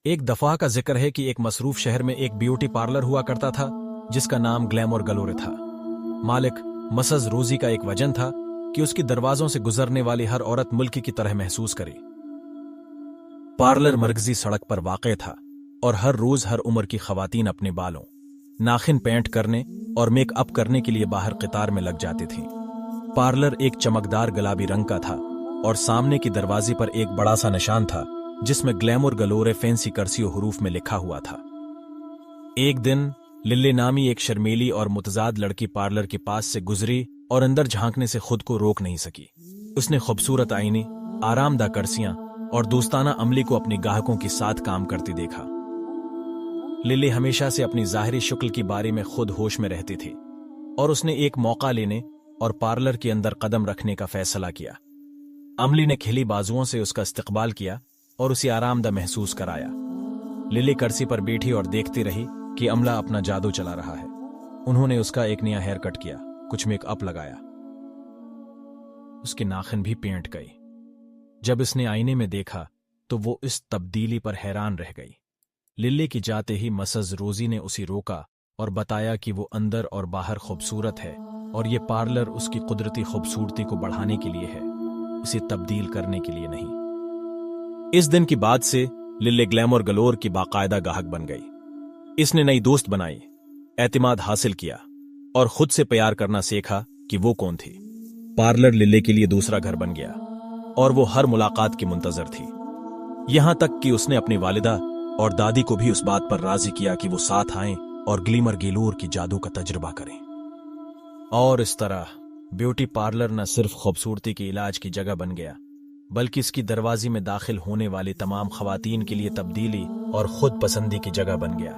ایک دفعہ کا ذکر ہے کہ ایک مصروف شہر میں ایک بیوٹی پارلر ہوا کرتا تھا جس کا نام گلیمور گلورے تھا۔ مالک مسز روزی کا ایک وجن تھا کہ اس کی دروازوں سے گزرنے والی ہر عورت ملکی کی طرح محسوس کرے۔ پارلر مرکزی سڑک پر واقع تھا اور ہر روز ہر عمر کی خواتین اپنے بالوں، ناخن پینٹ کرنے اور میک اپ کرنے کے لیے باہر قطار میں لگ جاتی تھیں۔ پارلر ایک چمکدار گلابی رنگ کا تھا اور سامنے کی دروازے پر ایک بڑا سا نشان تھا جس میں گلیمور گلورے فینسی کرسیو حروف میں لکھا ہوا تھا۔ ایک دن للی نامی ایک شرمیلی اور متضاد لڑکی پارلر کے پاس سے گزری اور اندر جھانکنے سے خود کو روک نہیں سکی۔ اس نے خوبصورت آئینے، آرام دہ کرسیاں اور دوستانہ عملے کو اپنی گاہکوں کے ساتھ کام کرتی دیکھا۔ للی ہمیشہ سے اپنی ظاہری شکل کے بارے میں خود ہوش میں رہتی تھی اور اس نے ایک موقع لینے اور پارلر کے اندر قدم رکھنے کا فیصلہ کیا۔ عملے نے کھلی بازوؤں سے اس کا استقبال کیا اور اسے آرام دہ محسوس کرایا۔ للی کرسی پر بیٹھی اور دیکھتی رہی کہ عملہ اپنا جادو چلا رہا ہے۔ انہوں نے اس کا ایک نیا ہیئر کٹ کیا، کچھ میک اپ لگایا، اس کے ناخن بھی پینٹ گئی۔ جب اس نے آئینے میں دیکھا تو وہ اس تبدیلی پر حیران رہ گئی۔ للی کی جاتے ہی مسز روزی نے اسے روکا اور بتایا کہ وہ اندر اور باہر خوبصورت ہے اور یہ پارلر اس کی قدرتی خوبصورتی کو بڑھانے کے لیے ہے، اسے تبدیل کرنے کے لیے نہیں۔ اس دن کی بعد سے للی گلیمور گلور کی باقاعدہ گاہک بن گئی۔ اس نے نئی دوست بنائی، اعتماد حاصل کیا اور خود سے پیار کرنا سیکھا کہ وہ کون تھی۔ پارلر للی کے لیے دوسرا گھر بن گیا اور وہ ہر ملاقات کی منتظر تھی، یہاں تک کہ اس نے اپنی والدہ اور دادی کو بھی اس بات پر راضی کیا کہ وہ ساتھ آئیں اور گلیمور گلور کی جادو کا تجربہ کریں۔ اور اس طرح بیوٹی پارلر نہ صرف خوبصورتی کے علاج کی جگہ بن گیا بلکہ اس کی دروازے میں داخل ہونے والی تمام خواتین کے لیے تبدیلی اور خود پسندی کی جگہ بن گیا۔